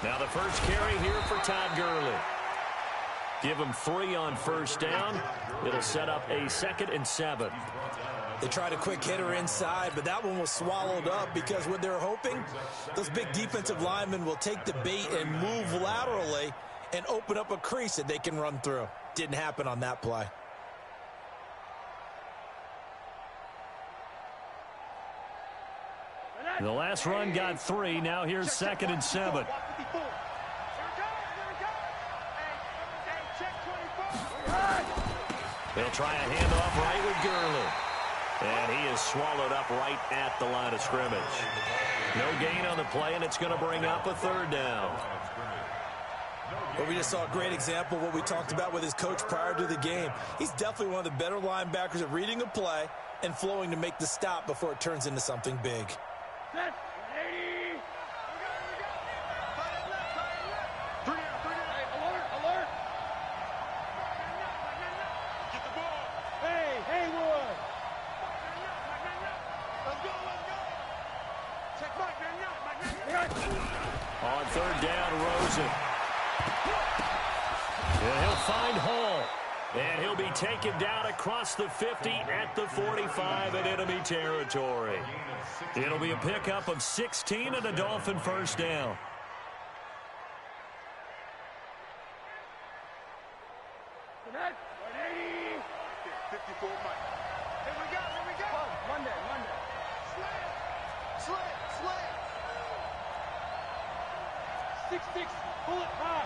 Now the first carry here for Todd Gurley. Give him 3 on first down. It'll set up a 2nd and 7. They tried a quick hitter inside, but that one was swallowed up because what they're hoping, those big defensive linemen will take the bait and move laterally and open up a crease that they can run through. Didn't happen on that play. The last run got 3. Now here's 2nd and 7. They'll try a handoff right with Gurley. And he is swallowed up right at the line of scrimmage. No gain on the play, and it's going to bring up a 3rd down. Well, we just saw a great example of what we talked about with his coach prior to the game. He's definitely one of the better linebackers at reading a play and flowing to make the stop before it turns into something big. On 3rd down, Rosen. And he'll find Hall. And he'll be taken down across the 50 at the 45 in enemy territory. It'll be a pickup of 16 and a Dolphin first down. Pull it high.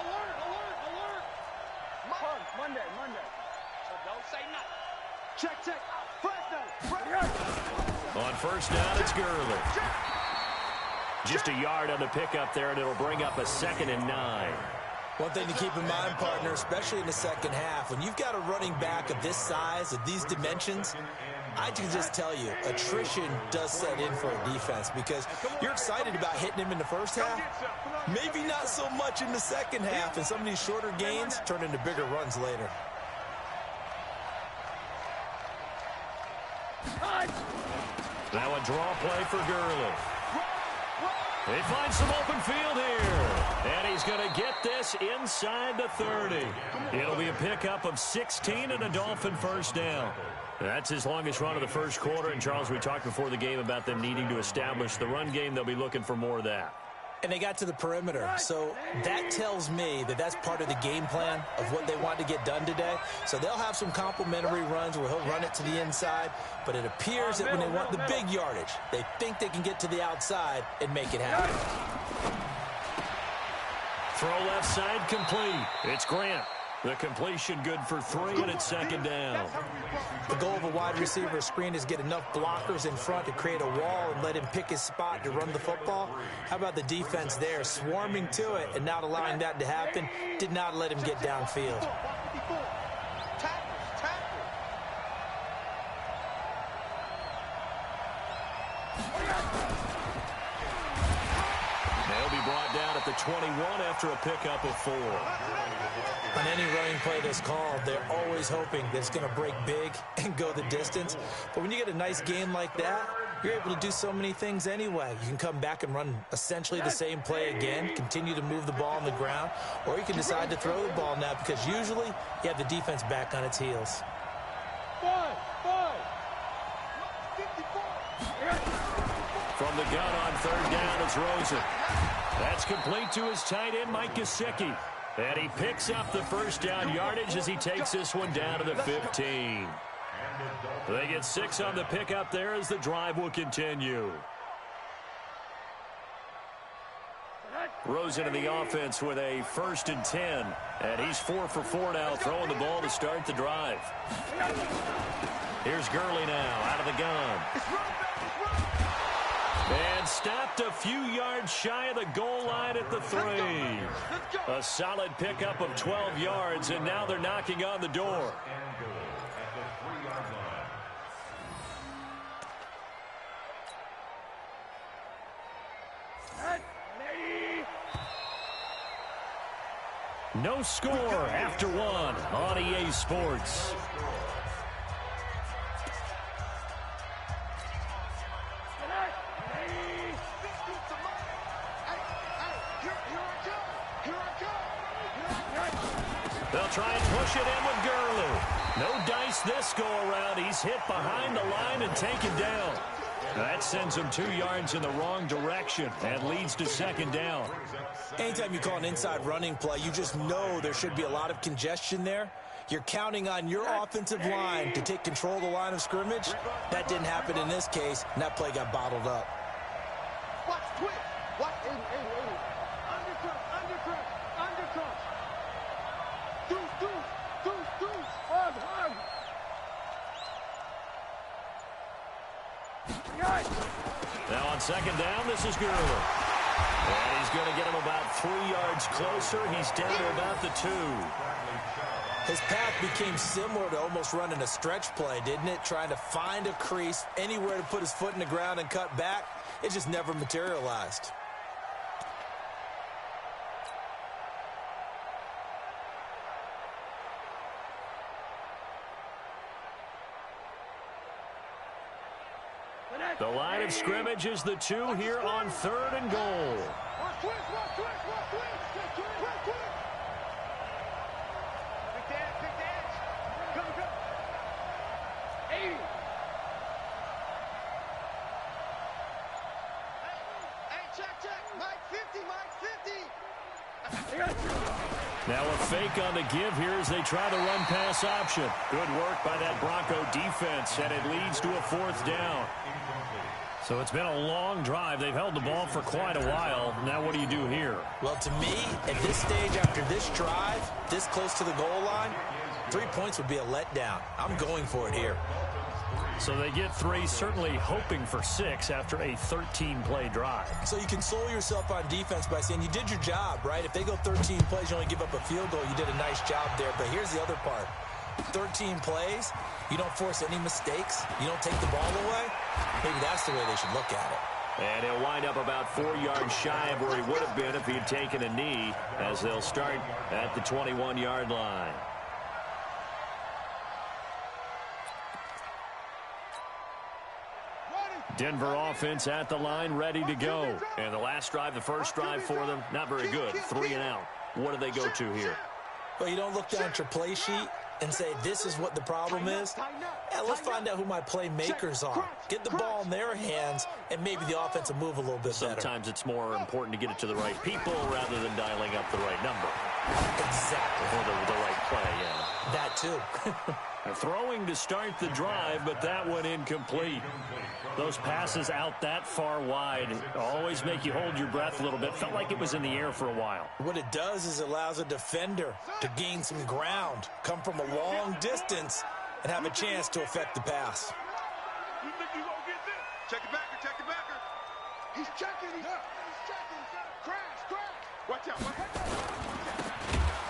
Alert. Monday. So don't say nothing. Check. On first down, it's Gurley. Just a yard on the pickup there, and it'll bring up a 2nd and 9. One thing to keep in mind, partner, especially in the second half, when you've got a running back of this size, of these dimensions, I can just tell you, attrition does set in for a defense because you're excited about hitting him in the first half. Maybe not so much in the second half, and some of these shorter gains turn into bigger runs later. Now a draw play for Gurley. He finds some open field here. And he's going to get this inside the 30. It'll be a pickup of 16 and a Dolphin first down. That's his longest run of the first quarter. And, Charles, we talked before the game about them needing to establish the run game. They'll be looking for more of that. And they got to the perimeter. So that tells me that that's part of the game plan of what they want to get done today. So they'll have some complementary runs where he'll run it to the inside. But it appears that when they want the big yardage, they think they can get to the outside and make it happen. Throw left side complete. It's Grant. The completion good for 3, and it's 2nd down. The goal of a wide receiver screen is get enough blockers in front to create a wall and let him pick his spot to run the football. How about the defense there, swarming to it and not allowing that to happen? Did not let him get downfield. They'll be brought down at the 21 after a pickup of 4. On any running play that's called, they're always hoping that it's going to break big and go the distance. But when you get a nice game like that, you're able to do so many things anyway. You can come back and run essentially the same play again, continue to move the ball on the ground, or you can decide to throw the ball now because usually you have the defense back on its heels. From the gun on 3rd down, it's Rosen. That's complete to his tight end, Mike Gesicki. And he picks up the first down yardage as he takes this one down to the 15. They get 6 on the pickup there as the drive will continue. Rosen in the offense with a 1st and 10. And he's 4 for 4 now, throwing the ball to start the drive. Here's Gurley now out of the gun. And stopped a few yards shy of the goal line at the 3. A solid pickup of 12 yards, and now they're knocking on the door. No score after 1 on EA Sports. try and push it in with Gurley. No dice this go-around. He's hit behind the line and taken down. That sends him 2 yards in the wrong direction and leads to second down. Anytime you call an inside running play, you just know there should be a lot of congestion there. You're counting on your offensive line to take control of the line of scrimmage. That didn't happen in this case, and that play got bottled up. Watch, twitch. Watch, 80. Undercut. Deuce. Hard. Now on second down, this is Gurley. And he's going to get him about 3 yards closer. He's down to about the 2. His path became similar to almost running a stretch play, didn't it? Trying to find a crease, anywhere to put his foot in the ground and cut back. It just never materialized. The line of scrimmage is the 2 here on 3rd and goal. Watch, Quick dance. Go. 80. Hey, check. Mike 50. Now a fake on the give here as they try the run-pass option. Good work by that Bronco defense, and it leads to a 4th down. So it's been a long drive. They've held the ball for quite a while. Now what do you do here? Well, to me, at this stage after this drive, this close to the goal line, 3 points would be a letdown. I'm going for it here. So they get 3, certainly hoping for 6 after a 13-play drive. So you console yourself on defense by saying you did your job, right? If they go 13 plays, you only give up a field goal, you did a nice job there. But here's the other part. 13 plays, you don't force any mistakes, you don't take the ball away. Maybe that's the way they should look at it. And he'll wind up about 4 yards shy of where he would have been if he had taken a knee, as they'll start at the 21-yard line. Denver offense at the line, ready to go. And the last drive, the first drive for them, not very good. 3 and out. What do they go to here? Well, you don't look down at your play sheet and say, this is what the problem is. And let's find out who my playmakers are. Get the ball in their hands, and maybe the offense will move a little bit better. Sometimes it's more important to get it to the right people rather than dialing up the right number. Exactly. Or the right play, yeah. That too. Throwing to start the drive, but that one incomplete. Those passes out that far wide always make you hold your breath a little bit. Felt like it was in the air for a while. What it does is it allows a defender to gain some ground, come from a long distance, and have a chance to affect the pass. You think you won't get this? Check it backer. He's checking. Crash. Watch out.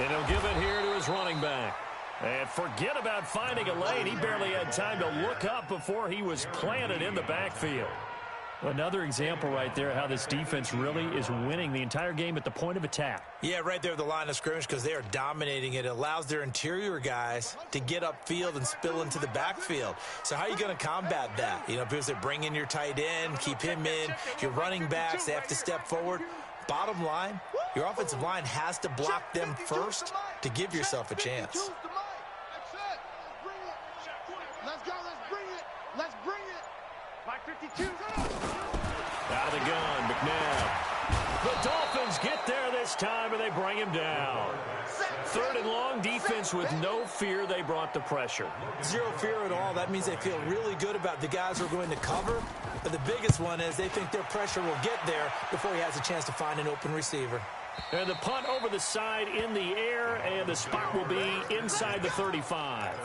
And he'll give it here to his running back. And forget about finding a lane. He barely had time to look up before he was planted in the backfield. Another example right there how this defense really is winning the entire game at the point of attack. Yeah, right there at the line of scrimmage because they are dominating it. It allows their interior guys to get upfield and spill into the backfield. So how are you going to combat that? You know, because they bring in your tight end, keep him in. Your running backs, they have to step forward. Bottom line, your offensive line has to block them first to give yourself a chance. Let's bring it. Mike 52. Out of the gun, McNabb. The Dolphins get there this time, and they bring him down. 3rd and long, defense with no fear. They brought the pressure. Zero fear at all. That means they feel really good about the guys who are going to cover. But the biggest one is they think their pressure will get there before he has a chance to find an open receiver. And the punt over the side in the air, and the spot will be inside the 35.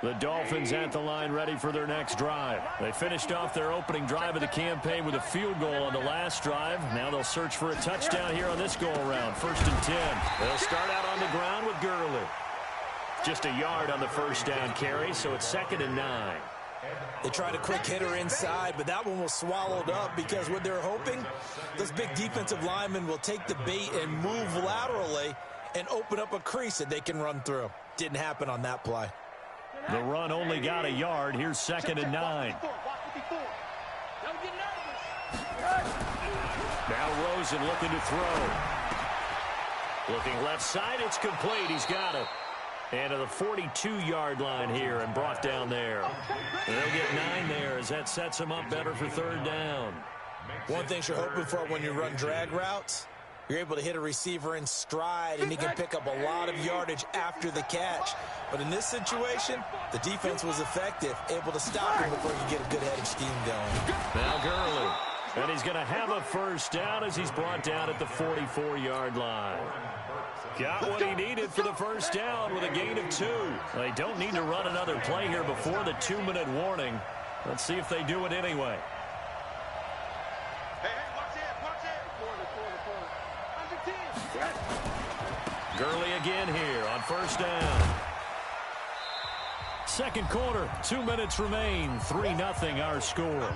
The Dolphins at the line ready for their next drive. They finished off their opening drive of the campaign with a field goal on the last drive. Now they'll search for a touchdown here on this go-around. 1st and 10. They'll start out on the ground with Gurley. Just a yard on the first down carry, so it's 2nd and 9. They tried a quick hitter inside, but that one was swallowed up because what they're hoping, those big defensive linemen will take the bait and move laterally and open up a crease that they can run through. Didn't happen on that play. The run only got a yard. Here's 2nd and 9. Now Rosen looking to throw. Looking left side, it's complete. He's got it. And to the 42-yard line here and brought down there. They'll get 9 there as that sets him up better for 3rd down. One thing you're hoping for when you run drag routes, you're able to hit a receiver in stride, and he can pick up a lot of yardage after the catch. But in this situation, the defense was effective, able to stop him before you get a good head of steam going. Now Gurley. And he's going to have a 1st down as he's brought down at the 44-yard line. Got what he needed for the 1st down with a gain of 2. They don't need to run another play here before the 2-minute warning. Let's see if they do it anyway. Gurley again here on 1st down. 2nd quarter, 2 minutes remain. 3-0 our score.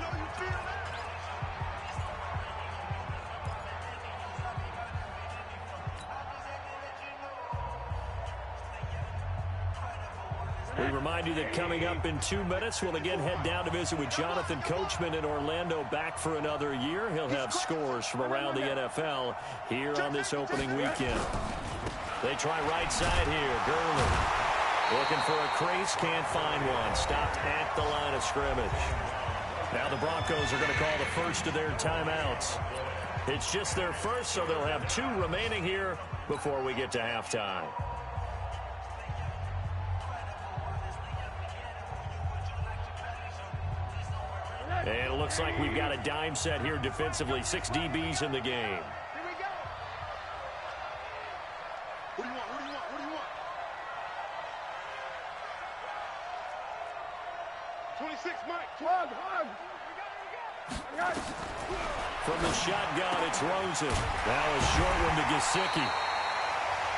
We remind you that coming up in 2 minutes, we'll again head down to visit with Jonathan Coachman in Orlando, back for another year. He'll have scores from around the NFL here on this opening weekend. They try right side here. Gurley looking for a crease, can't find one. Stopped at the line of scrimmage. Now the Broncos are going to call the first of their timeouts. It's just their first, so they'll have 2 remaining here before we get to halftime. And it looks like we've got a dime set here defensively. 6 DBs in the game. Here we go. What do you want? What do you want? What do you want? 26, Mike. 12, hard. From the shotgun, it's Rosen. Now a short one to Gesicki.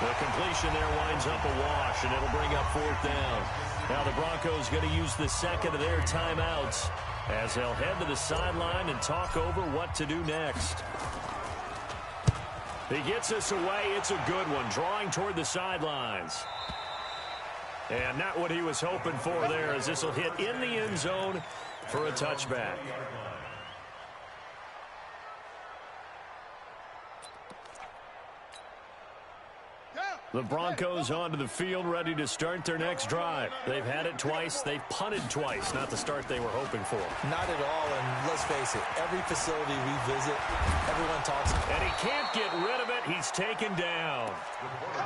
The completion there winds up a wash, and it'll bring up 4th down. Now the Broncos going to use the 2nd of their timeouts as they'll head to the sideline and talk over what to do next. He gets us away. It's a good one, drawing toward the sidelines. And not what he was hoping for there, as this will hit in the end zone for a touchback. The Broncos onto the field, ready to start their next drive. They've had it twice. They've punted twice. Not the start they were hoping for. Not at all, and let's face it, every facility we visit, everyone talks about it. And he can't get rid of it. He's taken down.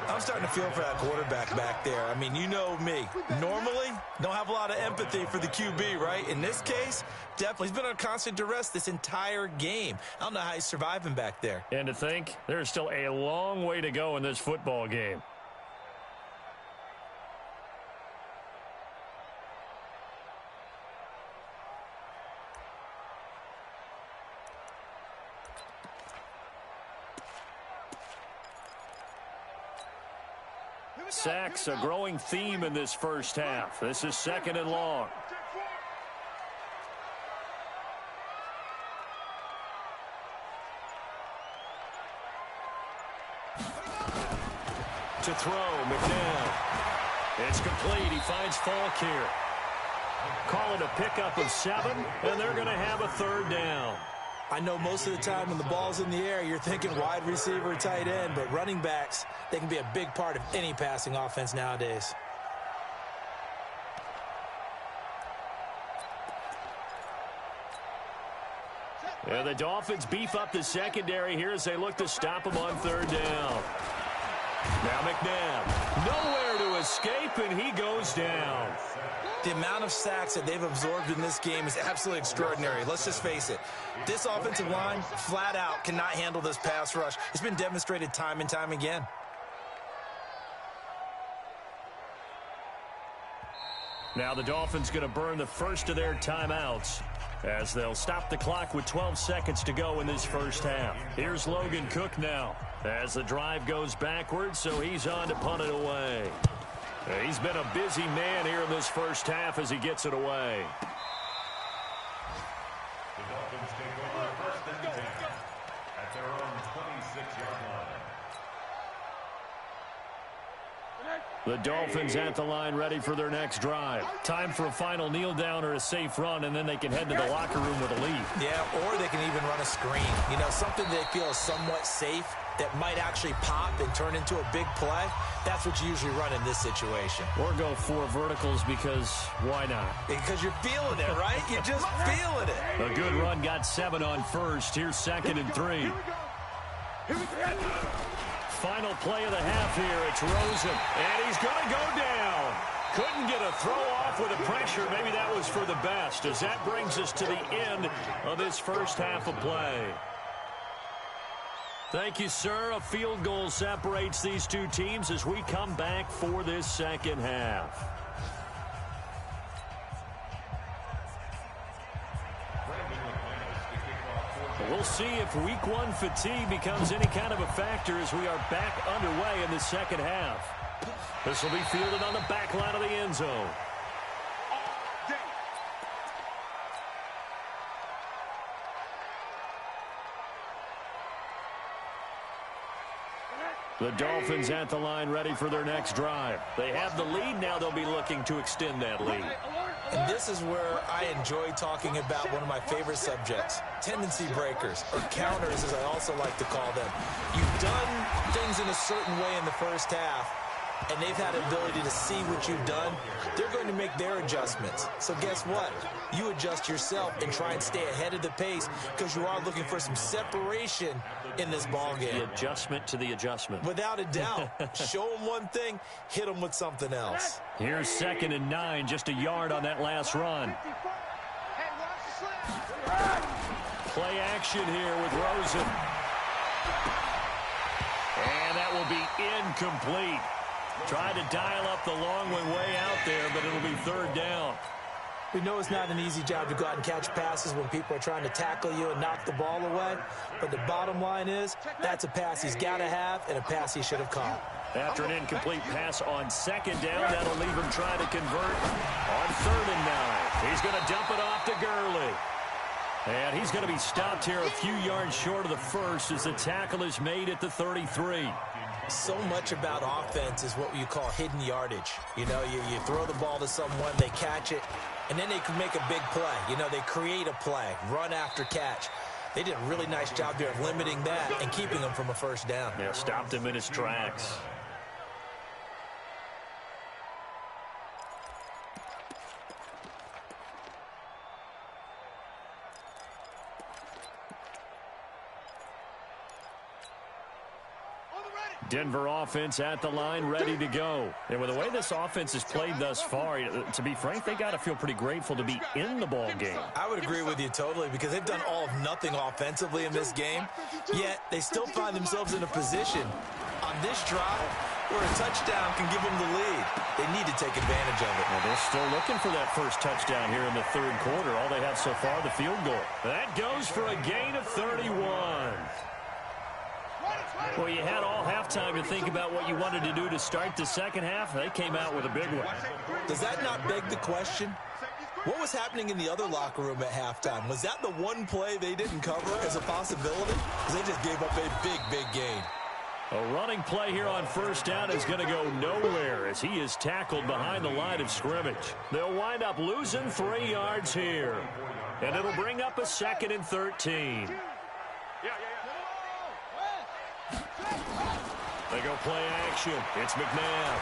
I'm starting to feel for that quarterback back there. I mean, you know me. Normally, don't have a lot of empathy for the QB, right? In this case, definitely. He's been on constant duress this entire game. I don't know how he's surviving back there. And to think, there's still a long way to go in this football game. Sacks, a growing theme in this first half. This is 2nd and long. To throw, McNabb. It's complete. He finds Falk here. Call it a pickup of 7, and they're going to have a 3rd down. I know most of the time when the ball's in the air, you're thinking wide receiver, tight end, but running backs, they can be a big part of any passing offense nowadays. And the Dolphins beef up the secondary here as they look to stop him on 3rd down. Now McNabb, nowhere to escape, and he goes down. The amount of sacks that they've absorbed in this game is absolutely extraordinary. Let's just face it. This offensive line, flat out, cannot handle this pass rush. It's been demonstrated time and time again. Now the Dolphins going to burn the first of their timeouts as they'll stop the clock with 12 seconds to go in this first half. Here's Logan Cook now as the drive goes backwards, so he's on to punt it away. He's been a busy man here in this first half as he gets it away. The Dolphins take over first and 10 at their own 26-yard line. The Dolphins at the line ready for their next drive. Time for a final kneel down or a safe run, and then they can head to the locker room with a lead. Yeah, or they can even run a screen. You know, something they feel is somewhat safe that might actually pop and turn into a big play. That's what you usually run in this situation. Or go 4 verticals because why not? Because you're feeling it, right? You're just feeling it. A good run got 7 on first. Here's 2nd and 3. Final play of the half here. It's Rosen, and he's going to go down. Couldn't get a throw off with the pressure. Maybe that was for the best, as that brings us to the end of this first half of play. Thank you, sir. A field goal separates these two teams as we come back for this second half. We'll see if week 1 fatigue becomes any kind of a factor as we are back underway in the second half. This will be fielded on the back line of the end zone. The Dolphins at the line ready for their next drive. They have the lead. Now they'll be looking to extend that lead. And this is where I enjoy talking about one of my favorite subjects, tendency breakers, or counters as I also like to call them. You've done things in a certain way in the first half, and they've had the ability to see what you've done. They're going to make their adjustments. So guess what? You adjust yourself and try and stay ahead of the pace because you are looking for some separation in this ball game. The adjustment to the adjustment. Without a doubt. Show them one thing, hit them with something else. Here's 2nd and 9, just a yard on that last run. Play action here with Rosen. And that will be incomplete. Tried to dial up the long way out there, but it'll be 3rd down. We know it's not an easy job to go out and catch passes when people are trying to tackle you and knock the ball away. But the bottom line is, that's a pass he's got to have and a pass he should have caught. After an incomplete pass on 2nd down, that'll leave him trying to convert on 3rd and 9. He's going to dump it off to Gurley. And he's going to be stopped here a few yards short of the first as the tackle is made at the 33. So much about offense is what you call hidden yardage. You know, you throw the ball to someone, they catch it, and then they can make a big play. You know, they create a play, run after catch. They did a really nice job there of limiting that and keeping him from a 1st down. Yeah, stopped him in his tracks. Denver offense at the line, ready to go. And with the way this offense has played thus far, to be frank, they got to feel pretty grateful to be in the ball game. I would agree with you totally because they've done all of nothing offensively in this game, yet they still find themselves in a position on this drive where a touchdown can give them the lead. They need to take advantage of it. Well, they're still looking for that first touchdown here in the 3rd quarter. All they have so far, the field goal. That goes for a gain of 31. Well, you had all halftime to think about what you wanted to do to start the second half. They came out with a big one. Does that not beg the question? What was happening in the other locker room at halftime? Was that the one play they didn't cover as a possibility? Because they just gave up a big gain. A running play here on 1st down is going to go nowhere as he is tackled behind the line of scrimmage. They'll wind up losing 3 yards here. And it'll bring up a 2nd and 13. They go play action. It's McNabb.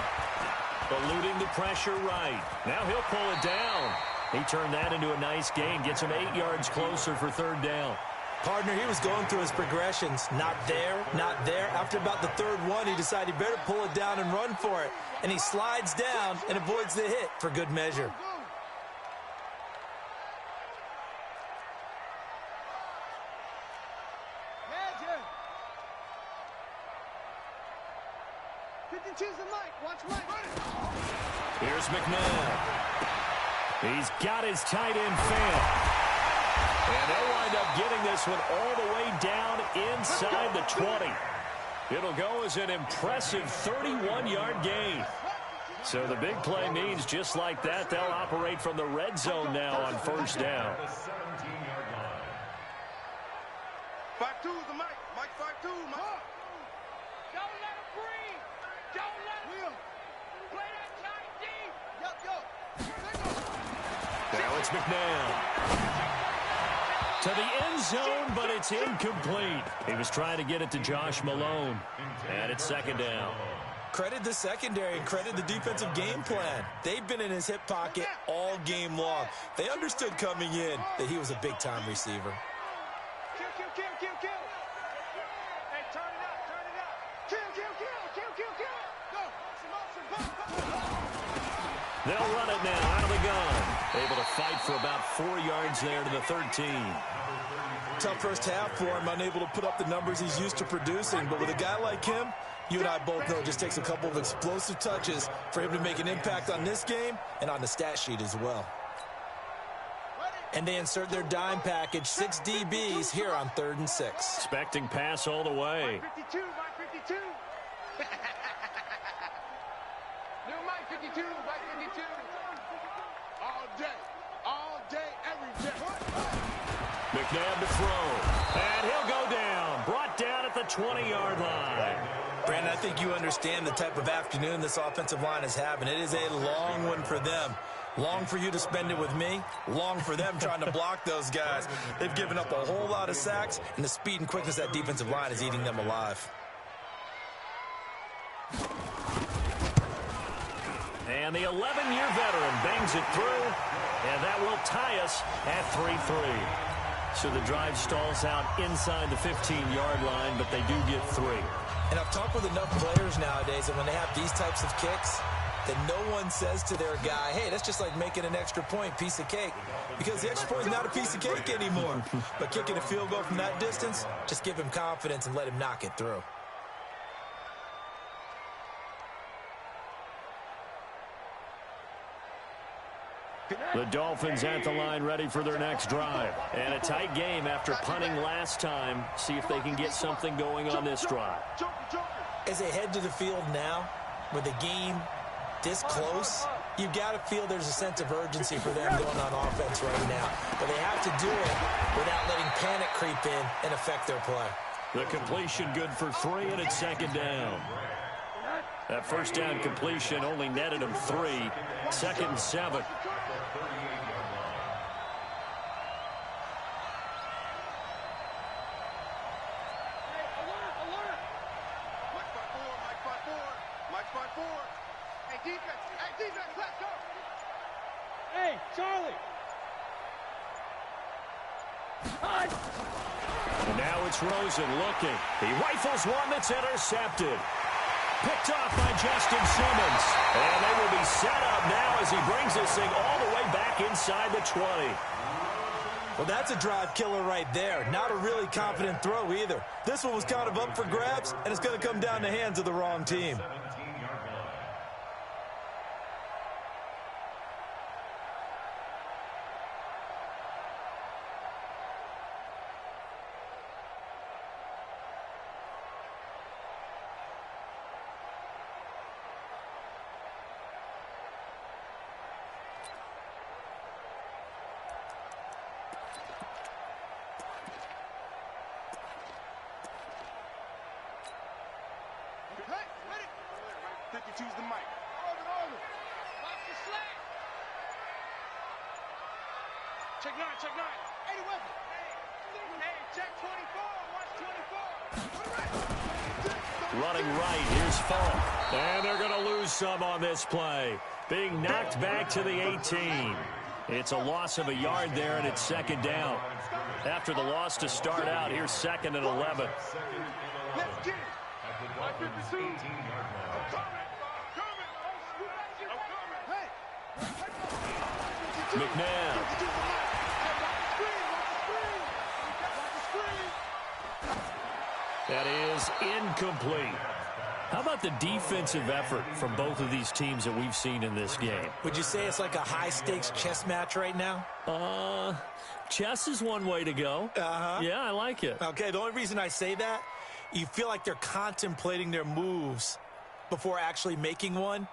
Eluding the pressure right. Now he'll pull it down. He turned that into a nice gain. Gets him 8 yards closer for 3rd down. Partner, he was going through his progressions. Not there, not there. After about the 3rd one, he decided he better pull it down and run for it. And he slides down and avoids the hit for good measure. Here's McNabb. He's got his tight end fan. And they'll wind up getting this one all the way down inside the 20. It'll go as an impressive 31-yard gain. So the big play means just like that, they'll operate from the red zone now on first down. 17-yard line. 5-2 is the mic. Mike 5-2, Mike. Don't let him breathe. Don't let him. Play that tight deep. Now it's McNabb. To the end zone, but it's incomplete. He was trying to get it to Josh Malone. And it's second down. Credit the secondary and credit the defensive game plan. They've been in his hip pocket all game long. They understood coming in that he was a big-time receiver. Kill. Hey, turn it up. Kill. Go. They'll run it now out of the gun. Able to fight for about 4 yards there to the 13. Tough first half for him, unable to put up the numbers he's used to producing. But with a guy like him, you and I both know it just takes a couple of explosive touches for him to make an impact on this game and on the stat sheet as well. And they insert their dime package, 6 DBs here on 3rd and 6. Expecting pass all the way. Mike 52. New Mike 52. All day, every day. McNabb to throw. And he'll go down. Brought down at the 20-yard line. Brandon, I think you understand the type of afternoon this offensive line is having. It is a long one for them. Long for you to spend it with me. Long for them trying to block those guys. They've given up a whole lot of sacks, and the speed and quickness of that defensive line is eating them alive. And the 11-year veteran bangs it through, and that will tie us at 3-3. So the drive stalls out inside the 15-yard line, but they do get 3. And I've talked with enough players nowadays that when they have these types of kicks, that no one says to their guy, hey, that's just like making an extra point, piece of cake. Because the extra point is not a piece of cake anymore. But kicking a field goal from that distance, just give him confidence and let him knock it through. The Dolphins at the line ready for their next drive. And a tight game after punting last time. See if they can get something going on this drive. As they head to the field now, with the game this close, you've got to feel there's a sense of urgency for them going on offense right now. But they have to do it without letting panic creep in and affect their play. The completion good for 3, and it's second down. That first down completion only netted him 3. 2nd and 7. Defense, let's go. Hey, Charlie. And now it's Rosen looking. He rifles one that's intercepted. Picked off by Justin Simmons. And they will be set up now as he brings this thing all the way back inside the 20. Well, that's a drive killer right there. Not a really confident throw either. This one was kind of up for grabs, and it's going to come down the hands of the wrong team. Choose the mic. Over. Watch the slant. Check 9. 80 weapon. Hey, check 24. Watch 24. Running right. Here's Falk. And they're going to lose some on this play. Being knocked back to the 18. It's a loss of a yard there, and it's second down. After the loss to start out, here's 2nd and 11. Let's get it. At the Dolphins' 18-yard line. McNabb. That is incomplete. How about the defensive effort from both of these teams that we've seen in this game? Would you say it's like a high-stakes chess match right now? Chess is one way to go. Yeah, I like it. Okay, the only reason I say that, you feel like they're contemplating their moves before actually making one.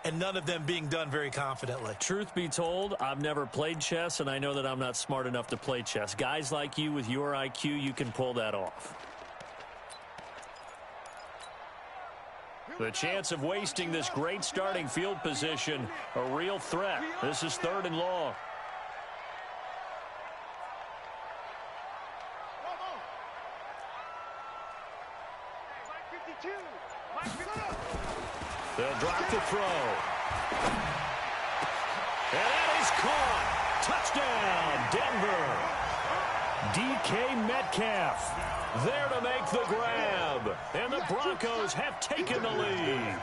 and none of them being done very confidently. Truth be told, I've never played chess, and I know that I'm not smart enough to play chess. Guys like you with your IQ, you can pull that off. The chance of wasting this great starting field position, a real threat. This is 3rd and long. They'll drop the throw. And that is caught. Touchdown, Denver. DK Metcalf there to make the grab. And the Broncos have taken the lead.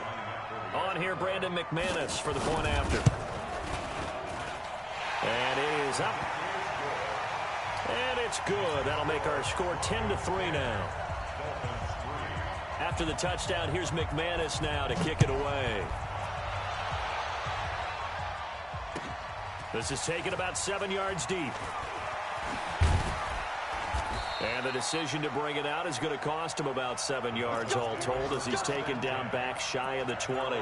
On here, Brandon McManus for the point after. And it is up. And it's good. That'll make our score 10-3 now. After the touchdown, here's McManus now to kick it away. This is taken about 7 yards deep. And the decision to bring it out is going to cost him about 7 yards all told as he's taken down back shy of the 20.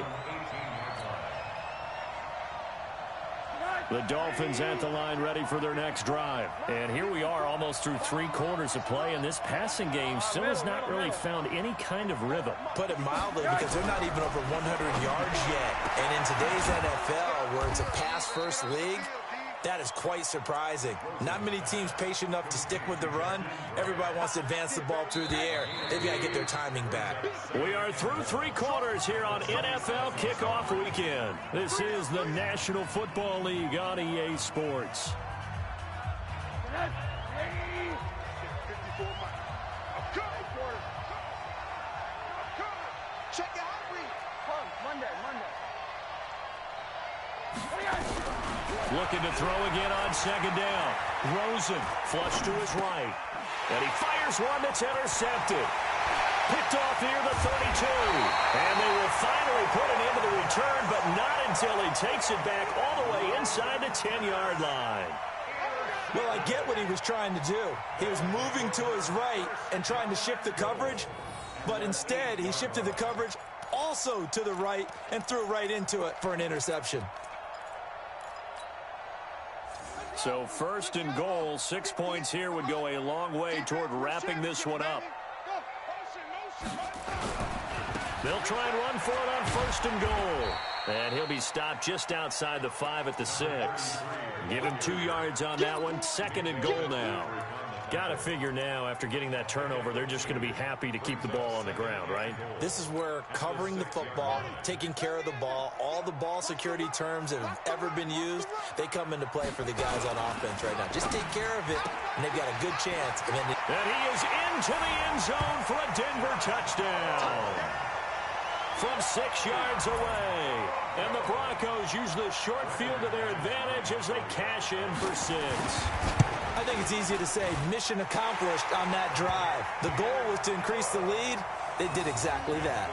The Dolphins at the line ready for their next drive. And here we are almost through 3 quarters of play, and this passing game still has not really found any kind of rhythm. Put it mildly, because they're not even over 100 yards yet. And in today's NFL, where it's a pass-first league, that is quite surprising. Not many teams patient enough to stick with the run. Everybody wants to advance the ball through the air. They've got to get their timing back. We are through 3 quarters here on NFL Kickoff Weekend. This is the National Football League on EA Sports. Check it out, Monday. Looking to throw again on 2nd down. Rosen flush to his right. And he fires one that's intercepted. Picked off near the 32. And they will finally put an end to the return, but not until he takes it back all the way inside the 10-yard line. Well, I get what he was trying to do. He was moving to his right and trying to shift the coverage, but instead he shifted the coverage also to the right and threw right into it for an interception. So 1st and goal, 6 points here would go a long way toward wrapping this one up. They'll try and run for it on 1st and goal. And he'll be stopped just outside the 5 at the 6. Give him 2 yards on that one. 2nd and goal now. Got to figure now, after getting that turnover, they're just going to be happy to keep the ball on the ground, right? This is where covering the football, taking care of the ball, all the ball security terms that have ever been used, they come into play for the guys on offense right now. Just take care of it, and they've got a good chance. And he is into the end zone for a Denver touchdown. From 6 yards away. And the Broncos use the short field to their advantage as they cash in for 6. I think it's easy to say mission accomplished on that drive. The goal was to increase the lead. They did exactly that.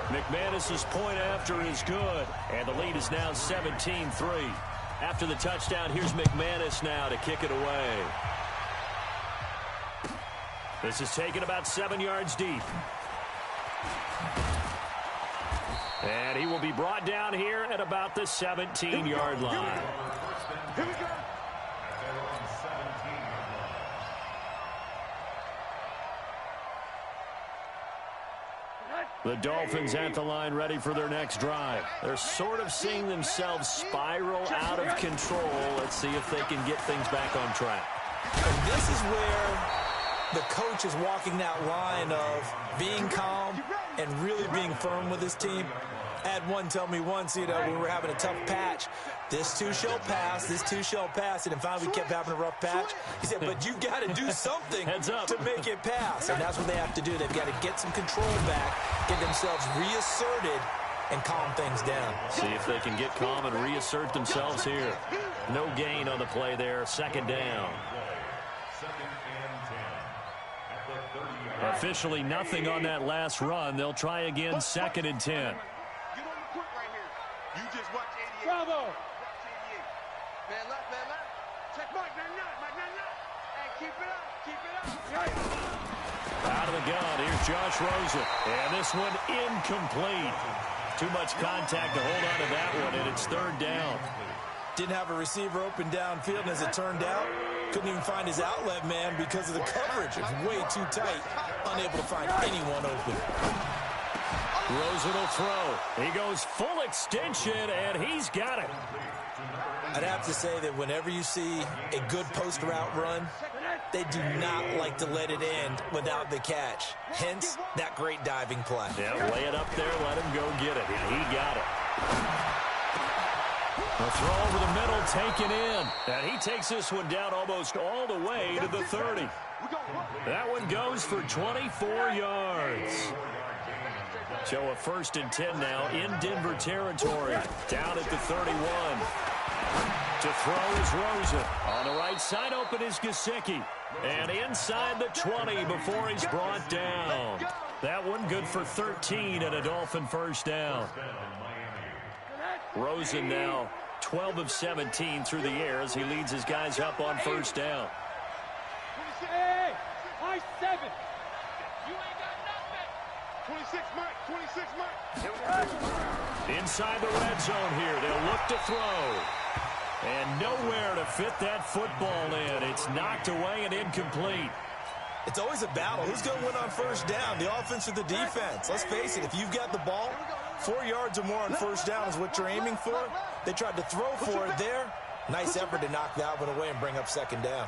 McManus's point after is good, and the lead is now 17-3. After the touchdown, here's McManus now to kick it away. This is taken about 7 yards deep. And he will be brought down here at about the 17-yard line. Here we go. The Dolphins at the line ready for their next drive. They're sort of seeing themselves spiral out of control. Let's see if they can get things back on track. And this is where the coach is walking that line of being calm and really being firm with his team. I had one tell me once, when we were having a tough patch, this too shall pass, this too shall pass, and then finally we kept having a rough patch. He said, but you've got to do something to make it pass. And that's what they have to do. They've got to get some control back, get themselves reasserted, and calm things down. See if they can get calm and reassert themselves here. No gain on the play there, 2nd down. Officially nothing on that last run. They'll try again, 2nd and 10. Get on the quick right here. You just watch 88. Bravo. Watch 88. Man left. Check Mike, man not. Hey, keep it up. Out of the gun, here's Josh Rosen. And this one incomplete. Too much contact to hold on to that one, and it's third down. Didn't have a receiver open downfield, and as it turned out, couldn't even find his outlet man because of the coverage. It was way too tight, unable to find anyone open. Rosen will throw. He goes full extension, and he's got it. I'd have to say that whenever you see a good post route run, they do not like to let it end without the catch. Hence, that great diving play. Yeah, lay it up there, let him go get it, and he got it. The throw over the middle, taken in. And he takes this one down almost all the way to the 30. That one goes for 24 yards. So a 1st and 10 now in Denver territory. Down at the 31. To throw is Rosen. On the right side, open is Gesicki. And inside the 20 before he's brought down. That one good for 13 and a Dolphin first down. Rosen now 12 of 17 through the air as he leads his guys up on first down. Hey, high 7. You ain't got nothing. 26, Mike. 26, Mike. Inside the red zone here. They'll look to throw. And nowhere to fit that football in. It's knocked away and incomplete. It's always a battle. Who's going to win on first down, the offense or the defense? Let's face it, if you've got the ball, 4 yards or more on first down is what you're aiming for. They tried to throw for it there. Nice effort to knock that one away and bring up second down.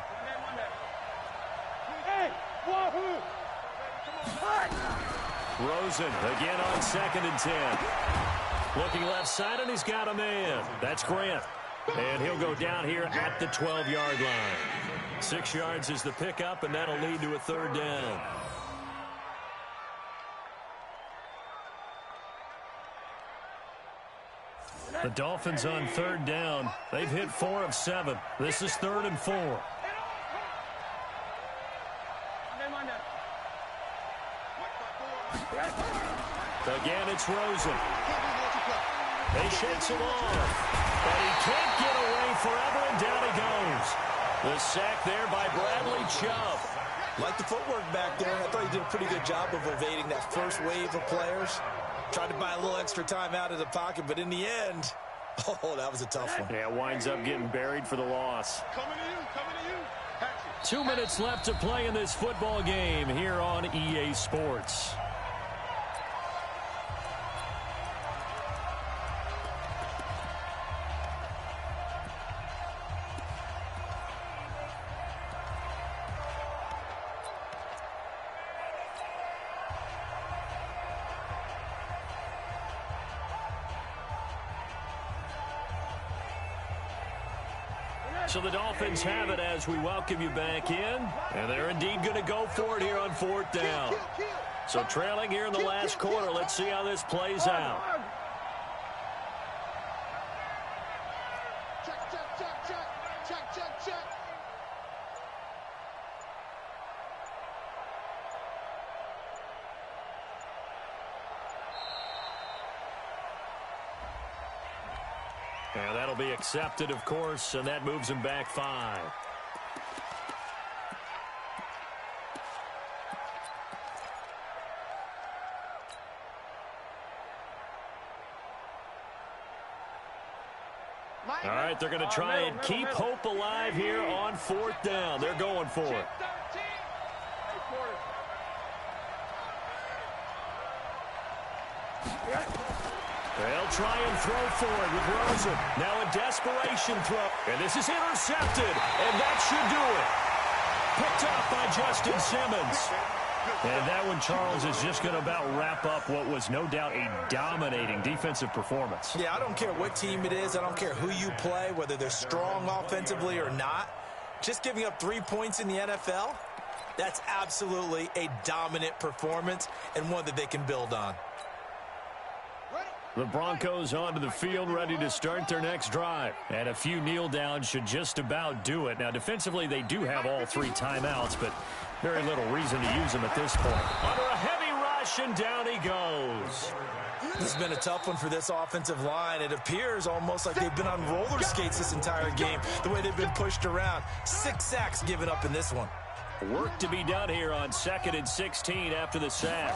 Hey, wahoo! Rosen again on 2nd and 10. Looking left side, and he's got a man. That's Grant. And he'll go down here at the 12-yard line. 6 yards is the pickup, and that'll lead to a third down. The Dolphins on third down. They've hit 4 of 7. This is 3rd and 4. Again, it's Rosen. They shakes him off. But he can't get away forever, and down he goes. The sack there by Bradley Chubb. Like the footwork back there, I thought he did a pretty good job of evading that first wave of players. Tried to buy a little extra time out of the pocket, but in the end, oh, that was a tough one. Yeah, winds up getting buried for the loss. Coming to you, coming to you. 2 minutes left to play in this football game here on EA Sports. So the Dolphins have it as we welcome you back in. And they're indeed going to go for it here on 4th down. So trailing here in the last quarter. Let's see how this plays out. Check, check, check, check. Check, check, check. And that'll be accepted, of course, and that moves him back 5. All right, they're going to try and keep hope alive here on 4th down. They're going for it. They'll try and throw for it with Rosen. Now a desperation throw. And this is intercepted. And that should do it. Picked up by Justin Simmons. And that one, Charles, is just going to about wrap up what was no doubt a dominating defensive performance. Yeah, I don't care what team it is. I don't care who you play, whether they're strong offensively or not. Just giving up 3 points in the NFL, that's absolutely a dominant performance and one that they can build on. The Broncos onto the field, ready to start their next drive. And a few kneel downs should just about do it. Now, defensively, they do have all 3 timeouts, but very little reason to use them at this point. Under a heavy rush, and down he goes. This has been a tough one for this offensive line. It appears almost like they've been on roller skates this entire game, the way they've been pushed around. 6 sacks given up in this one. Work to be done here on 2nd and 16 after the sack.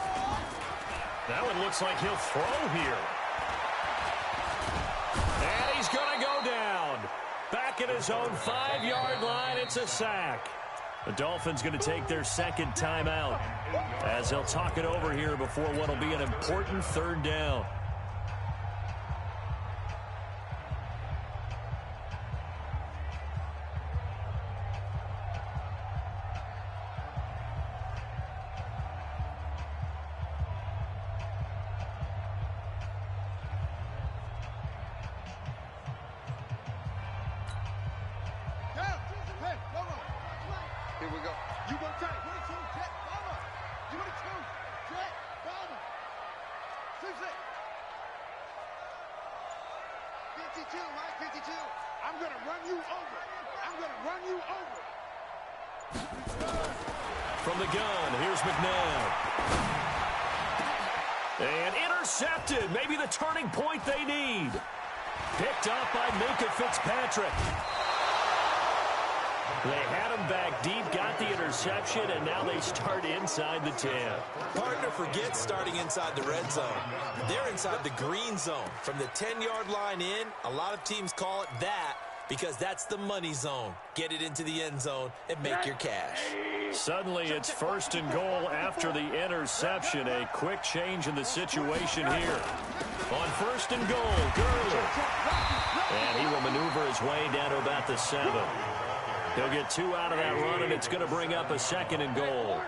That one looks like he'll throw here. back at his own 5-yard line. It's a sack. The Dolphins going to take their second timeout as they'll talk it over here before what will be an important third down. Here we go. You want to take 22, jet, bomber. You want to jet, bomber. 52, Mike, 52. I'm going to run you over. I'm going to run you over. From the gun, here's McNabb. And intercepted. Maybe the turning point they need. Picked up by Minka Fitzpatrick. They had him back deep, got the interception, and now they start inside the 10. Partner forgets starting inside the red zone. They're inside the green zone. From the 10-yard line in, a lot of teams call it that because that's the money zone. Get it into the end zone and make your cash. Suddenly it's 1st and goal after the interception. A quick change in the situation here. On 1st and goal, Gurley. And he will maneuver his way down to about the 7. He'll get 2 out of that run, and it's going to bring up a 2nd and goal.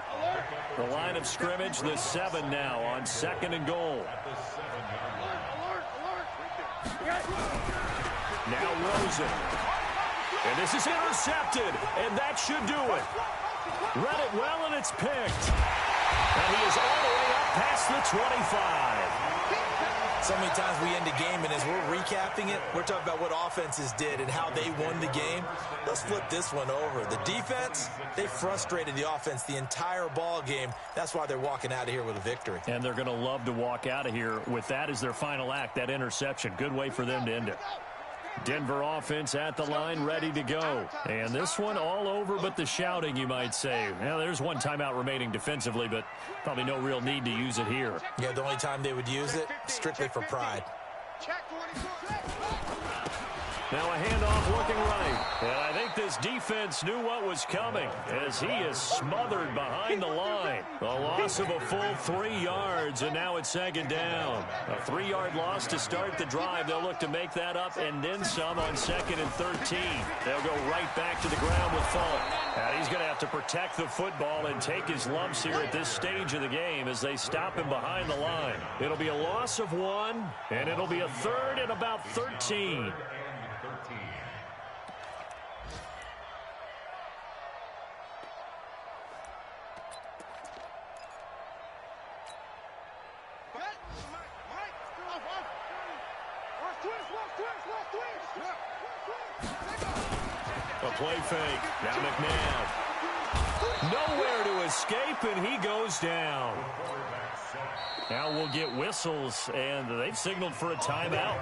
The line of scrimmage, the 7 now on 2nd and goal. Now Rosen. And this is intercepted, and that should do it. Read it well, and it's picked. And he is all the way up past the 25. So many times we end a game, and as we're recapping it, we're talking about what offenses did and how they won the game. Let's flip this one over. The defense, they frustrated the offense the entire ball game. That's why they're walking out of here with a victory. And they're going to love to walk out of here with that as their final act, that interception. Good way for them to end it. Denver offense at the line, ready to go. And this one all over but the shouting, you might say. Well, there's one timeout remaining defensively, but probably no real need to use it here. Yeah, the only time they would use it, strictly for pride. Now a handoff looking right. And I think this defense knew what was coming as he is smothered behind the line. A loss of a full 3 yards, and now it's 2nd down. A 3-yard loss to start the drive. They'll look to make that up and then some on 2nd and 13. They'll go right back to the ground with Falk. And he's going to have to protect the football and take his lumps here at this stage of the game as they stop him behind the line. It'll be a loss of 1, and it'll be a 3rd and about 13. A play fake. Now McNabb. Nowhere to escape, and he goes down. Now we'll get whistles, and they've signaled for a timeout.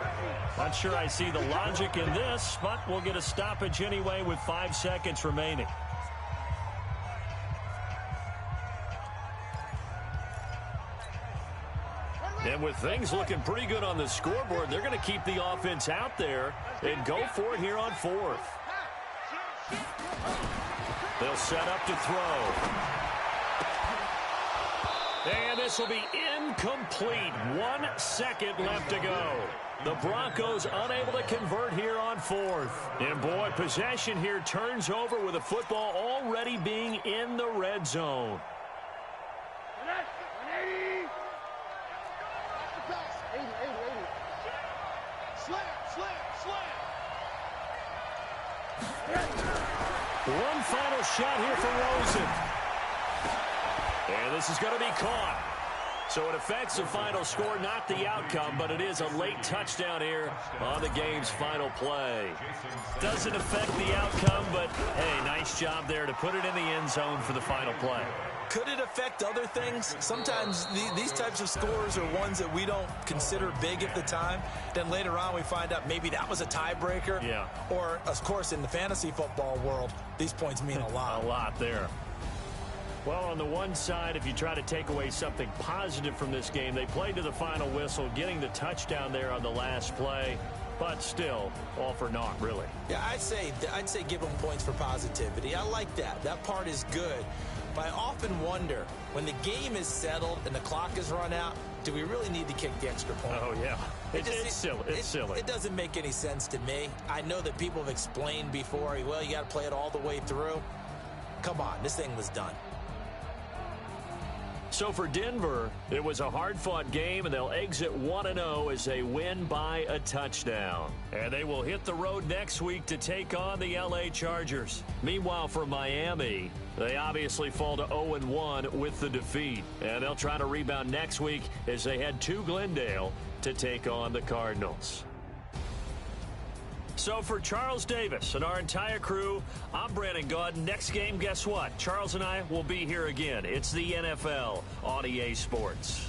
Not sure I see the logic in this, but we'll get a stoppage anyway with 5 seconds remaining. And with things looking pretty good on the scoreboard, they're going to keep the offense out there and go for it here on 4th. They'll set up to throw. And this will be incomplete. 1 second left to go. The Broncos unable to convert here on 4th. And boy, possession here turns over with the football already being in the red zone. One final shot here for Rosen. And this is going to be caught. So it affects the final score, not the outcome, but it is a late touchdown here on the game's final play. Doesn't affect the outcome, but hey, nice job there to put it in the end zone for the final play. Could it affect other things? Sometimes these types of scores are ones that we don't consider big at the time. Then later on we find out maybe that was a tiebreaker. Yeah. Or, of course, in the fantasy football world, these points mean a lot. A lot there. Well, on the one side, if you try to take away something positive from this game, they played to the final whistle, getting the touchdown there on the last play. but still all for naught, really. Yeah, I'd say give them points for positivity. I like that. That part is good. But I often wonder, when the game is settled and the clock is run out, do we really need to kick the extra point? Oh, yeah. It's silly. It's silly. It doesn't make any sense to me. I know that people have explained before, well, you got to play it all the way through. Come on, this thing was done. So for Denver, it was a hard-fought game, and they'll exit 1-0 as they win by a touchdown. And they will hit the road next week to take on the L.A. Chargers. Meanwhile, for Miami, they obviously fall to 0-1 with the defeat. And they'll try to rebound next week as they head to Glendale to take on the Cardinals. So for Charles Davis and our entire crew, I'm Brandon Gaudin. Next game, guess what? Charles and I will be here again. It's the NFL on EA Sports.